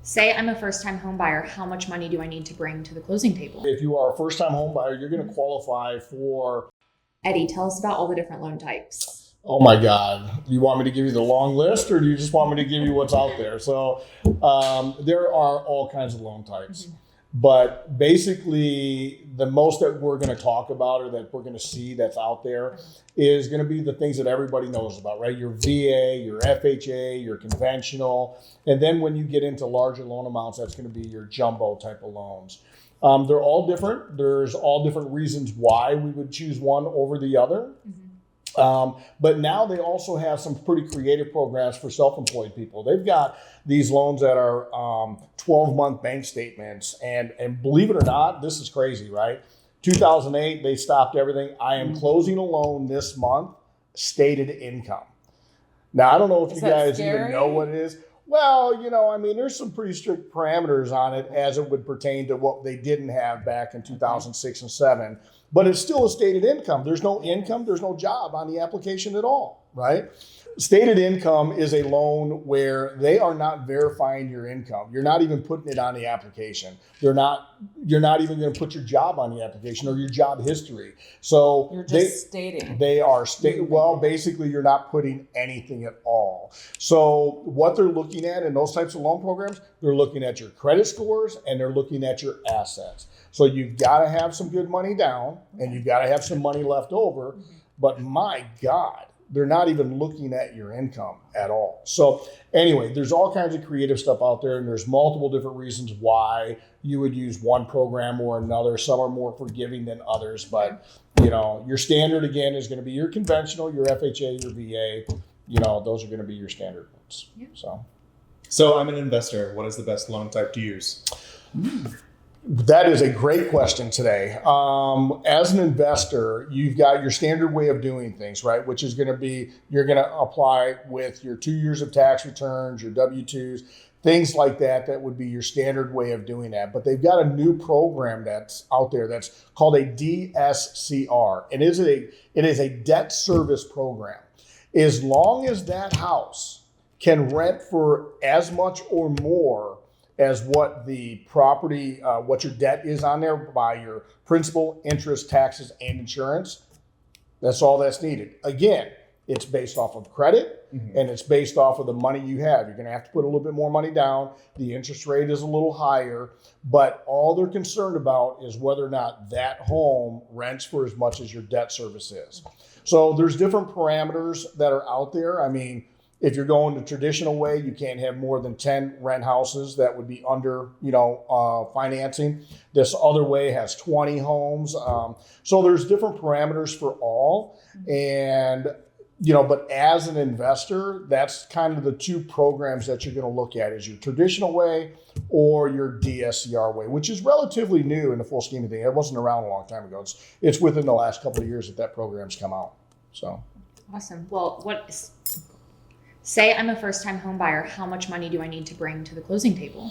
Say I'm a first-time home buyer, how much money do I need to bring to the closing table? If you are a first-time home buyer, you're going to qualify for... Eddy, tell us about all the different loan types. Oh my God. You want me to give you the long list, or do you just want me to give you what's out there? So there are all kinds of loan types. Mm-hmm. But basically, the most that we're going to talk about or that we're going to see that's out there is going to be the things that everybody knows about, right? Your VA, your FHA, your conventional. And then when you get into larger loan amounts, that's going to be your jumbo type of loans. They're all different. There's all different reasons why we would choose one over the other. Mm-hmm. But now they also have some pretty creative programs for self-employed people. They've got these loans that are 12-month bank statements. And believe it or not, this is crazy, right? 2008, they stopped everything. I am closing a loan this month, stated income. Now, I don't know if you guys even know what it is. Well, there's some pretty strict parameters on it as it would pertain to what they didn't have back in 2006 and 7. But it's still a stated income. There's no income, there's no job on the application at all, right? Stated income is a loan where they are not verifying your income. You're not even putting it on the application. You're not even going to put your job on the application or your job history. So you're just stating. They are stating. Well, basically, you're not putting anything at all. So what they're looking at in those types of loan programs, they're looking at your credit scores and they're looking at your assets. So you've got to have some good money down and you've got to have some money left over. But my God, they're not even looking at your income at all. So anyway, there's all kinds of creative stuff out there, and there's multiple different reasons why you would use one program or another. Some are more forgiving than others, but your standard again is going to be your conventional, your FHA, your VA. Those are going to be your standard ones. Yeah. So I'm an investor. What is the best loan type to use? That is a great question today. As an investor, you've got your standard way of doing things, right? Which is going to be, you're going to apply with your 2 years of tax returns, your W-2s, things like that. That would be your standard way of doing that. But they've got a new program that's out there that's called a DSCR. And it is a debt service program. As long as that house can rent for as much or more as what the property, what your debt is on there by your principal, interest, taxes, and insurance, that's all that's needed. Again, it's based off of credit and it's based off of the money you have. You're going to have to put a little bit more money down. The interest rate is a little higher, but all they're concerned about is whether or not that home rents for as much as your debt service is. So there's different parameters that are out there. If you're going the traditional way, you can't have more than 10 rent houses. That would be under, financing. This other way has 20 homes. So there's different parameters for all. And, but as an investor, that's kind of the two programs that you're going to look at is your traditional way or your DSCR way, which is relatively new in the full scheme of things. It wasn't around a long time ago. It's within the last couple of years that program's come out. So awesome. Well, say I'm a first-time home buyer, how much money do I need to bring to the closing table?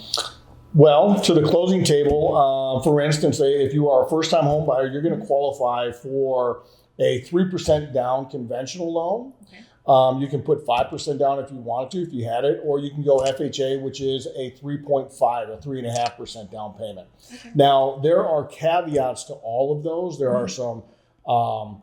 Well, to the closing table, for instance, if you are a first-time home buyer, you're going to qualify for a 3% down conventional loan. Okay. You can put 5% down if you wanted to, if you had it, or you can go FHA, which is a 3.5 or 3.5% down payment. Okay. Now, there are caveats to all of those. There are some 100%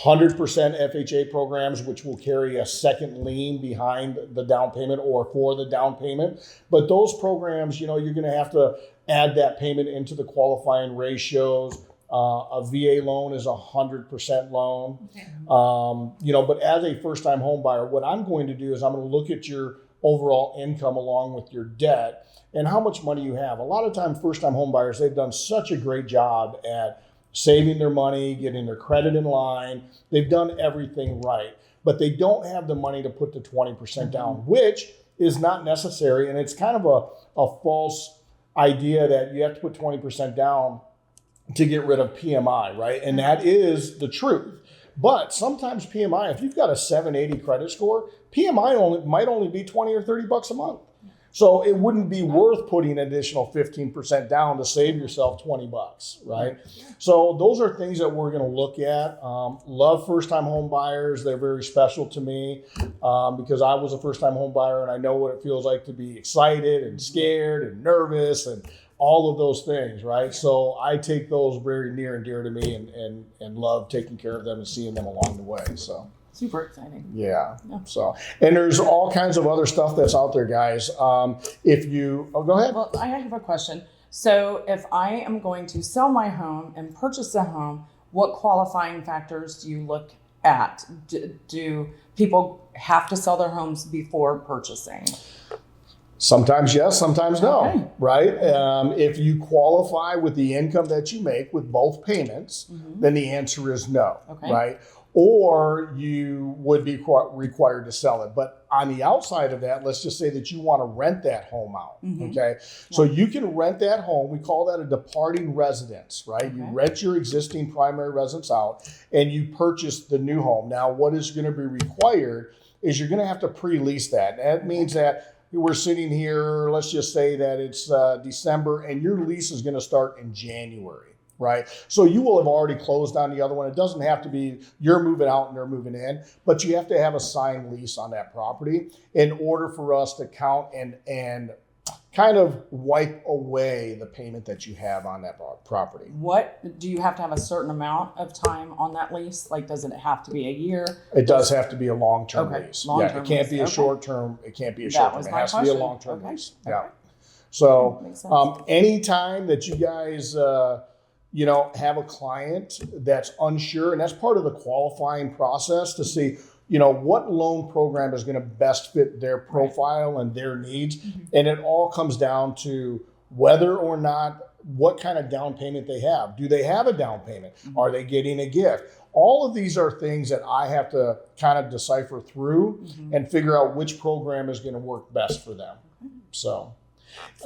FHA programs, which will carry a second lien behind the down payment or for the down payment. But those programs, you're going to have to add that payment into the qualifying ratios. A VA loan is a 100% loan. Okay. But as a first-time home buyer, what I'm going to do is I'm going to look at your overall income along with your debt and how much money you have. A lot of times, first-time home buyers, they've done such a great job at saving their money, getting their credit in line. They've done everything right, but they don't have the money to put the 20% down, which is not necessary. And it's kind of a false idea that you have to put 20% down to get rid of PMI, right? And that is the truth. But sometimes PMI, if you've got a 780 credit score, PMI might only be $20 or $30 a month. So it wouldn't be worth putting an additional 15% down to save yourself $20, right? So those are things that we're going to look at. Love first-time home buyers. They're very special to me because I was a first-time home buyer and I know what it feels like to be excited and scared and nervous and all of those things, right? So I take those very near and dear to me and love taking care of them and seeing them along the way. So super exciting. yeah. So, and there's all kinds of other stuff that's out there, guys. If you, go ahead. Well, I have a question. So if I am going to sell my home and purchase a home, what qualifying factors do you look at? Do people have to sell their homes before purchasing? Sometimes yes, sometimes no, Okay. right? If you qualify with the income that you make with both payments, then the answer is no, Okay. right? Or you would be required to sell it. But on the outside of that, let's just say that you want to rent that home out, okay? So you can rent that home. We call that a departing residence, right? You Okay. rent your existing primary residence out and you purchase the new home. Now, what is going to be required is you're going to have to pre-lease that. That means that we're sitting here, let's just say that it's December and your lease is going to start in January, right? So you will have already closed on the other one. It doesn't have to be you're moving out and they're moving in, but you have to have a signed lease on that property in order for us to count and kind of wipe away the payment that you have on that property. What do you have to have a certain amount of time on that lease? Like, does it have to be a year? It does have to be a long-term Okay, lease. long-term It can't lease, be a okay. short-term. It can't be a That short-term. was It my has to be a question. long-term Okay, lease. okay. Yeah. So Makes sense. anytime that you guys, have a client that's unsure, and that's part of the qualifying process to see, what loan program is going to best fit their profile and their needs. And it all comes down to whether or not, what kind of down payment they have. Do they have a down payment? Are they getting a gift? All of these are things that I have to kind of decipher through and figure out which program is going to work best for them. So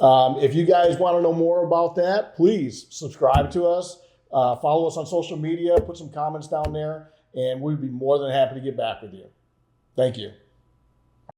if you guys want to know more about that, please subscribe to us, follow us on social media, put some comments down there, and we'd be more than happy to get back with you. Thank you.